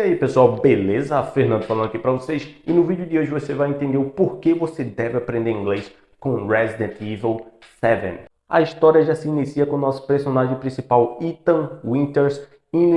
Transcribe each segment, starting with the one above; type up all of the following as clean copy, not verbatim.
aí pessoal, beleza? Fernando falando aqui para vocês, e no vídeo de hoje você vai entender o porquê você deve aprender inglês com Resident Evil 7. A história já se inicia com o nosso personagem principal Ethan Winters indo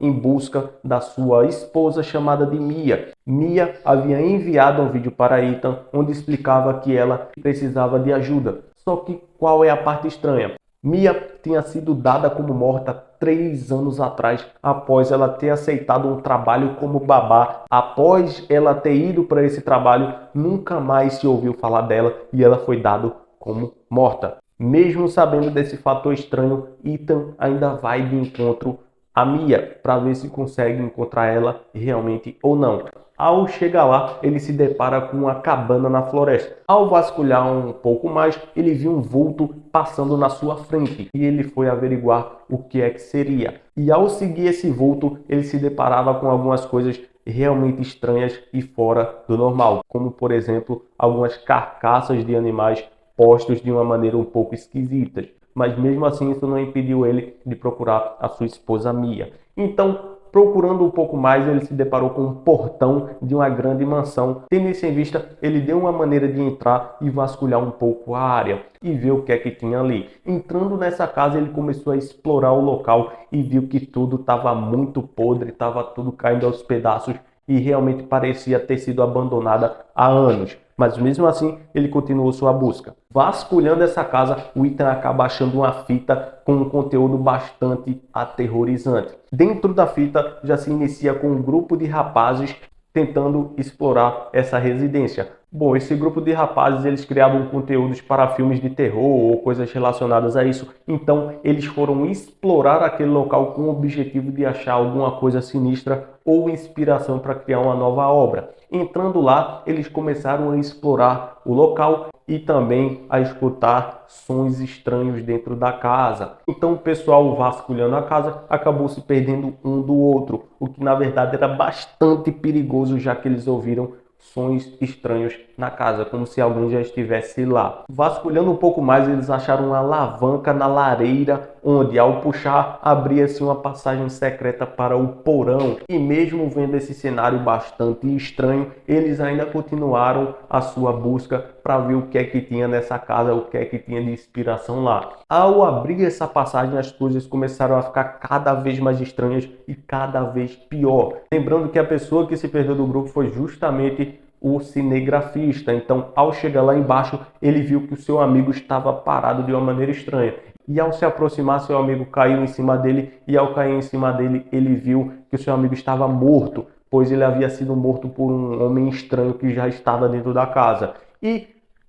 em busca da sua esposa chamada de Mia. Mia havia enviado um vídeo para Ethan onde explicava que ela precisava de ajuda. Só que qual é a parte estranha? Mia tinha sido dada como morta 3 anos atrás, após ela ter aceitado um trabalho como babá. Após ela ter ido para esse trabalho, nunca mais se ouviu falar dela e ela foi dada como morta. Mesmo sabendo desse fator estranho, Ethan ainda vai de encontro a Mia para ver se consegue encontrar ela realmente ou não. Ao chegar lá, ele se depara com uma cabana na floresta. Ao vasculhar um pouco mais, ele viu um vulto passando na sua frente e ele foi averiguar o que é que seria. E ao seguir esse vulto, ele se deparava com algumas coisas realmente estranhas e fora do normal, como por exemplo, algumas carcaças de animais postos de uma maneira um pouco esquisita. Mas mesmo assim, isso não impediu ele de procurar a sua esposa Mia. Então, procurando um pouco mais, ele se deparou com um portão de uma grande mansão. Tendo isso em vista, ele deu uma maneira de entrar e vasculhar um pouco a área e ver o que é que tinha ali. Entrando nessa casa, ele começou a explorar o local e viu que tudo estava muito podre, estava tudo caindo aos pedaços e realmente parecia ter sido abandonada há anos. Mas mesmo assim, ele continuou sua busca. Vasculhando essa casa, o Ethan acaba achando uma fita com um conteúdo bastante aterrorizante. Dentro da fita já se inicia com um grupo de rapazes tentando explorar essa residência. Bom, esse grupo de rapazes, eles criavam conteúdos para filmes de terror ou coisas relacionadas a isso. Então, eles foram explorar aquele local com o objetivo de achar alguma coisa sinistra ou inspiração para criar uma nova obra. Entrando lá, eles começaram a explorar o local e também a escutar sons estranhos dentro da casa. Então o pessoal vasculhando a casa acabou se perdendo um do outro, o que na verdade era bastante perigoso, já que eles ouviram sons estranhos na casa, como se alguém já estivesse lá. Vasculhando um pouco mais, eles acharam uma alavanca na lareira, onde ao puxar, abria-se uma passagem secreta para o porão. E mesmo vendo esse cenário bastante estranho, eles ainda continuaram a sua busca para ver o que é que tinha nessa casa, o que é que tinha de inspiração lá. Ao abrir essa passagem, as coisas começaram a ficar cada vez mais estranhas e cada vez pior. Lembrando que a pessoa que se perdeu do grupo foi justamente o cinegrafista. Então, ao chegar lá embaixo, ele viu que o seu amigo estava parado de uma maneira estranha. E ao se aproximar, seu amigo caiu em cima dele, e ao cair em cima dele, ele viu que o seu amigo estava morto, pois ele havia sido morto por um homem estranho que já estava dentro da casa. E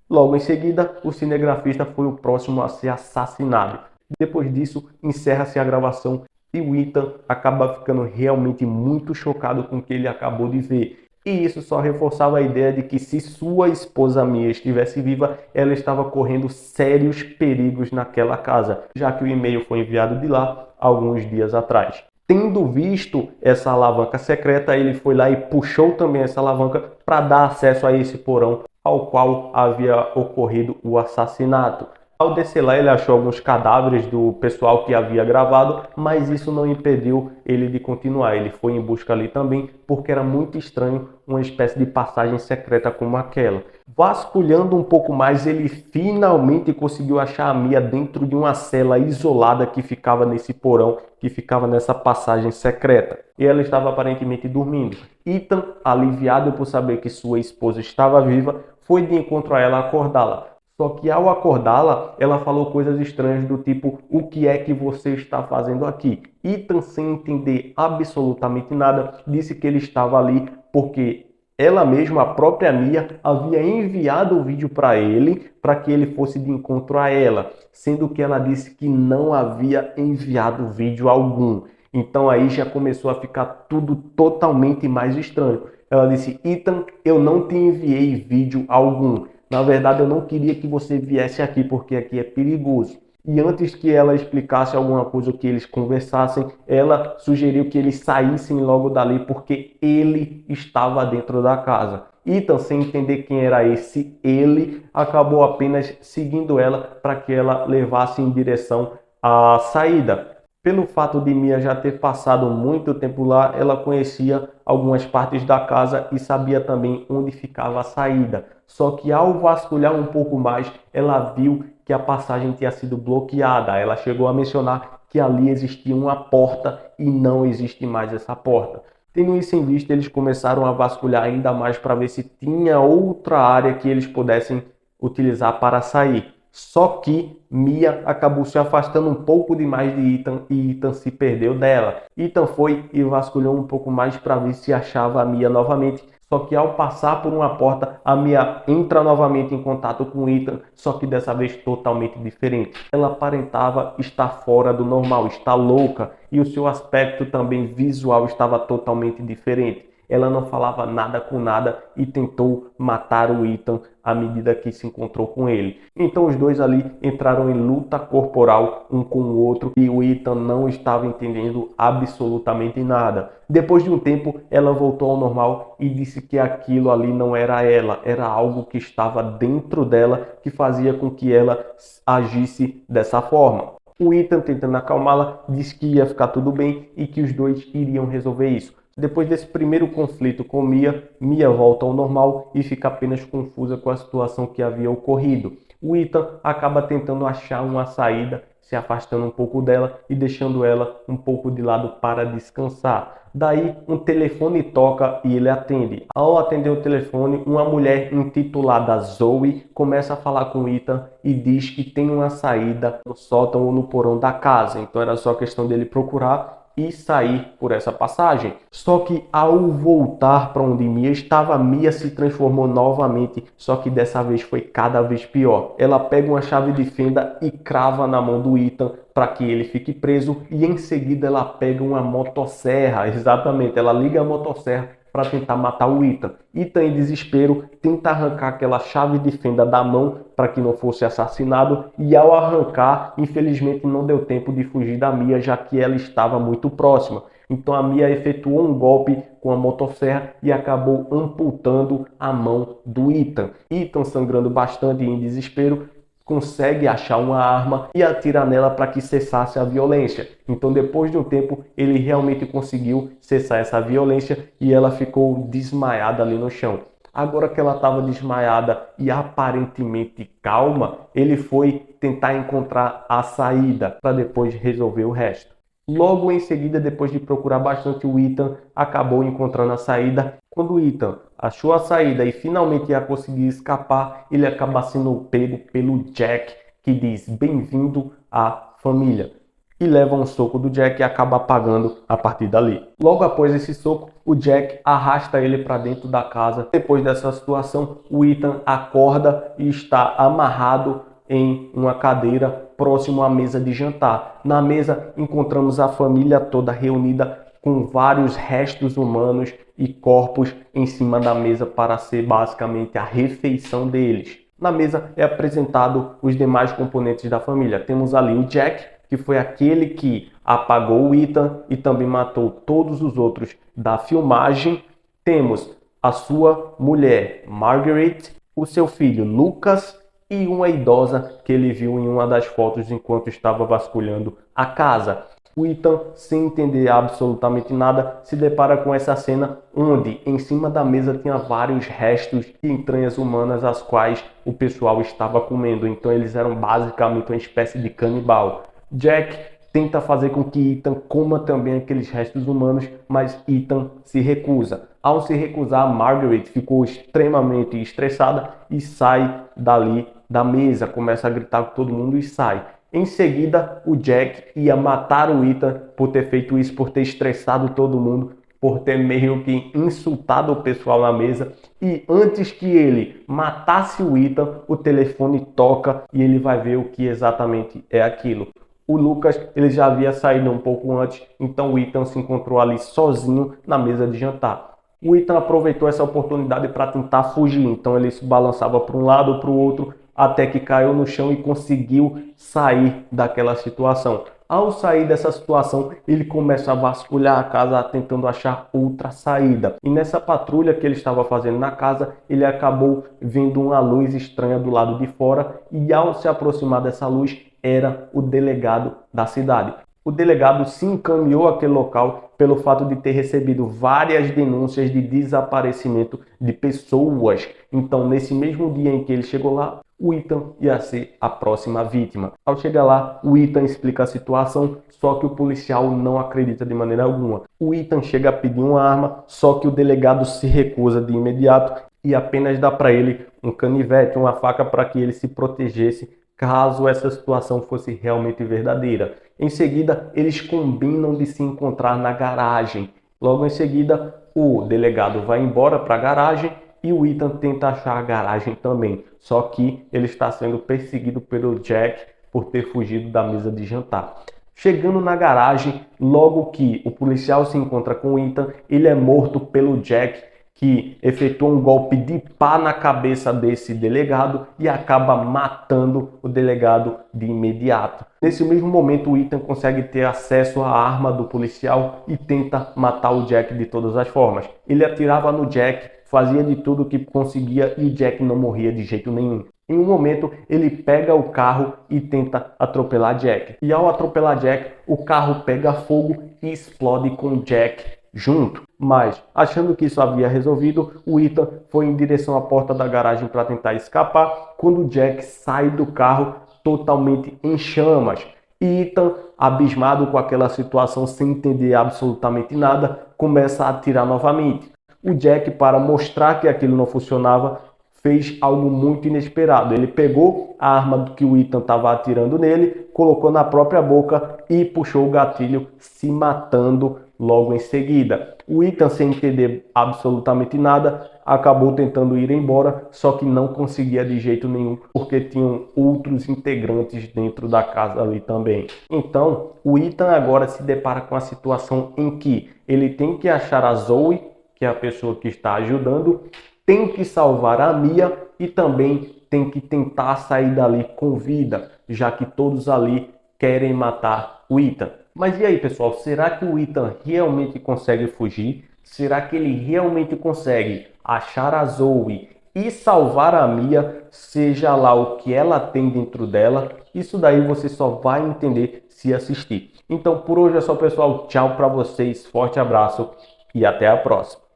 logo em seguida, o cinegrafista foi o próximo a ser assassinado. Depois disso, encerra-se a gravação e o Ethan acaba ficando realmente muito chocado com o que ele acabou de ver. E isso só reforçava a ideia de que se sua esposa Mia estivesse viva, ela estava correndo sérios perigos naquela casa, já que o e-mail foi enviado de lá alguns dias atrás. Tendo visto essa alavanca secreta, ele foi lá e puxou também essa alavanca para dar acesso a esse porão ao qual havia ocorrido o assassinato. Ao descer lá, ele achou alguns cadáveres do pessoal que havia gravado, mas isso não impediu ele de continuar. Ele foi em busca ali também, porque era muito estranho uma espécie de passagem secreta como aquela. Vasculhando um pouco mais, ele finalmente conseguiu achar a Mia dentro de uma cela isolada que ficava nesse porão, que ficava nessa passagem secreta. E ela estava aparentemente dormindo. Ethan, aliviado por saber que sua esposa estava viva, foi de encontro a ela acordá-la. Só que ao acordá-la, ela falou coisas estranhas do tipo: o que é que você está fazendo aqui? Ethan, sem entender absolutamente nada, disse que ele estava ali porque ela mesma, a própria Mia, havia enviado o vídeo para ele, para que ele fosse de encontro a ela, sendo que ela disse que não havia enviado vídeo algum. Então aí já começou a ficar tudo totalmente mais estranho. Ela disse: Ethan, eu não te enviei vídeo algum. Na verdade, eu não queria que você viesse aqui, porque aqui é perigoso. E antes que ela explicasse alguma coisa, que eles conversassem, ela sugeriu que eles saíssem logo dali, porque ele estava dentro da casa. Ethan, sem entender quem era esse ele, acabou apenas seguindo ela para que ela levasse em direção à saída. Pelo fato de Mia já ter passado muito tempo lá, ela conhecia algumas partes da casa e sabia também onde ficava a saída. Só que ao vasculhar um pouco mais, ela viu que a passagem tinha sido bloqueada. Ela chegou a mencionar que ali existia uma porta e não existe mais essa porta. Tendo isso em vista, eles começaram a vasculhar ainda mais para ver se tinha outra área que eles pudessem utilizar para sair. Só que Mia acabou se afastando um pouco demais de Ethan e Ethan se perdeu dela. Ethan foi e vasculhou um pouco mais para ver se achava a Mia novamente. Só que ao passar por uma porta, a Mia entra novamente em contato com Ethan, só que dessa vez totalmente diferente. Ela aparentava estar fora do normal, está louca, e o seu aspecto também visual estava totalmente diferente. Ela não falava nada com nada e tentou matar o Ethan à medida que se encontrou com ele. Então os dois ali entraram em luta corporal um com o outro e o Ethan não estava entendendo absolutamente nada. Depois de um tempo, ela voltou ao normal e disse que aquilo ali não era ela, era algo que estava dentro dela que fazia com que ela agisse dessa forma. O Ethan, tentando acalmá-la, disse que ia ficar tudo bem e que os dois iriam resolver isso. Depois desse primeiro conflito com Mia, Mia volta ao normal e fica apenas confusa com a situação que havia ocorrido. O Ethan acaba tentando achar uma saída, se afastando um pouco dela e deixando ela um pouco de lado para descansar. Daí um telefone toca e ele atende. Ao atender o telefone, uma mulher intitulada Zoe começa a falar com o Ethan e diz que tem uma saída no sótão ou no porão da casa. Então era só questão dele procurar e sair por essa passagem. Só que ao voltar para onde Mia estava, Mia se transformou novamente, só que dessa vez foi cada vez pior. Ela pega uma chave de fenda e crava na mão do Ethan para que ele fique preso e em seguida ela pega uma motosserra, exatamente, ela liga a motosserra para tentar matar o Ethan. Ethan, em desespero, tenta arrancar aquela chave de fenda da mão para que não fosse assassinado e ao arrancar, infelizmente não deu tempo de fugir da Mia, já que ela estava muito próxima. Então a Mia efetuou um golpe com a motosserra e acabou amputando a mão do Ethan. Ethan, sangrando bastante e em desespero, consegue achar uma arma e atira nela para que cessasse a violência. Então, depois de um tempo, ele realmente conseguiu cessar essa violência e ela ficou desmaiada ali no chão. Agora que ela estava desmaiada e aparentemente calma, ele foi tentar encontrar a saída para depois resolver o resto. Logo em seguida, depois de procurar bastante, o Ethan acabou encontrando a saída. Quando o Ethan achou a saída e finalmente ia conseguir escapar, ele acaba sendo pego pelo Jack, que diz bem-vindo à família. E leva um soco do Jack e acaba apagando a partir dali. Logo após esse soco, o Jack arrasta ele para dentro da casa. Depois dessa situação, o Ethan acorda e está amarrado em uma cadeira próximo à mesa de jantar. Na mesa encontramos a família toda reunida com vários restos humanos e corpos em cima da mesa para ser basicamente a refeição deles. Na mesa é apresentado os demais componentes da família. Temos ali o Jack, que foi aquele que apagou o Ethan e também matou todos os outros da filmagem. Temos a sua mulher, Margaret, o seu filho, Lucas, e uma idosa que ele viu em uma das fotos enquanto estava vasculhando a casa. O Ethan, sem entender absolutamente nada, se depara com essa cena onde em cima da mesa tinha vários restos de entranhas humanas as quais o pessoal estava comendo. Então eles eram basicamente uma espécie de canibal. Jack tenta fazer com que Ethan coma também aqueles restos humanos, mas Ethan se recusa. Ao se recusar, Margaret ficou extremamente estressada e sai dali da mesa, começa a gritar com todo mundo e sai. Em seguida, o Jack ia matar o Ethan por ter feito isso, por ter estressado todo mundo, por ter meio que insultado o pessoal na mesa. E antes que ele matasse o Ethan, o telefone toca e ele vai ver o que exatamente é aquilo. O Lucas, ele já havia saído um pouco antes, então o Ethan se encontrou ali sozinho na mesa de jantar. O Ethan aproveitou essa oportunidade para tentar fugir, então ele se balançava para um lado ou para o outro, até que caiu no chão e conseguiu sair daquela situação. Ao sair dessa situação, ele começa a vasculhar a casa tentando achar outra saída. E nessa patrulha que ele estava fazendo na casa, ele acabou vendo uma luz estranha do lado de fora e ao se aproximar dessa luz, era o delegado da cidade. o delegado se encaminhou àquele local pelo fato de ter recebido várias denúncias de desaparecimento de pessoas. Então, nesse mesmo dia em que ele chegou lá, o Ethan ia ser a próxima vítima. Ao chegar lá, o Ethan explica a situação, só que o policial não acredita de maneira alguma. O Ethan chega a pedir uma arma, só que o delegado se recusa de imediato e apenas dá para ele um canivete, uma faca, para que ele se protegesse caso essa situação fosse realmente verdadeira. Em seguida, eles combinam de se encontrar na garagem. Logo em seguida, o delegado vai embora para a garagem e o Ethan tenta achar a garagem também. Só que ele está sendo perseguido pelo Jack por ter fugido da mesa de jantar. Chegando na garagem, logo que o policial se encontra com o Ethan, ele é morto pelo Jack, que efetua um golpe de pá na cabeça desse delegado e acaba matando o delegado de imediato. Nesse mesmo momento, o Ethan consegue ter acesso à arma do policial e tenta matar o Jack de todas as formas. Ele atirava no Jack, fazia de tudo que conseguia e o Jack não morria de jeito nenhum. Em um momento, ele pega o carro e tenta atropelar Jack. E ao atropelar Jack, o carro pega fogo e explode com Jack junto. Mas, achando que isso havia resolvido, o Ethan foi em direção à porta da garagem para tentar escapar, quando Jack sai do carro totalmente em chamas. E Ethan, abismado com aquela situação, sem entender absolutamente nada, começa a atirar novamente. O Jack, para mostrar que aquilo não funcionava, fez algo muito inesperado. Ele pegou a arma que o Ethan estava atirando nele, colocou na própria boca e puxou o gatilho, se matando logo em seguida. O Ethan, sem entender absolutamente nada, acabou tentando ir embora, só que não conseguia de jeito nenhum, porque tinham outros integrantes dentro da casa ali também. Então, o Ethan agora se depara com a situação em que ele tem que achar a Zoe, que é a pessoa que está ajudando, tem que salvar a Mia e também tem que tentar sair dali com vida, já que todos ali querem matar o Ethan. Mas e aí, pessoal, será que o Ethan realmente consegue fugir? Será que ele realmente consegue achar a Zoe e salvar a Mia, seja lá o que ela tem dentro dela? Isso daí você só vai entender se assistir. Então, por hoje é só, pessoal. Tchau para vocês, forte abraço e até a próxima.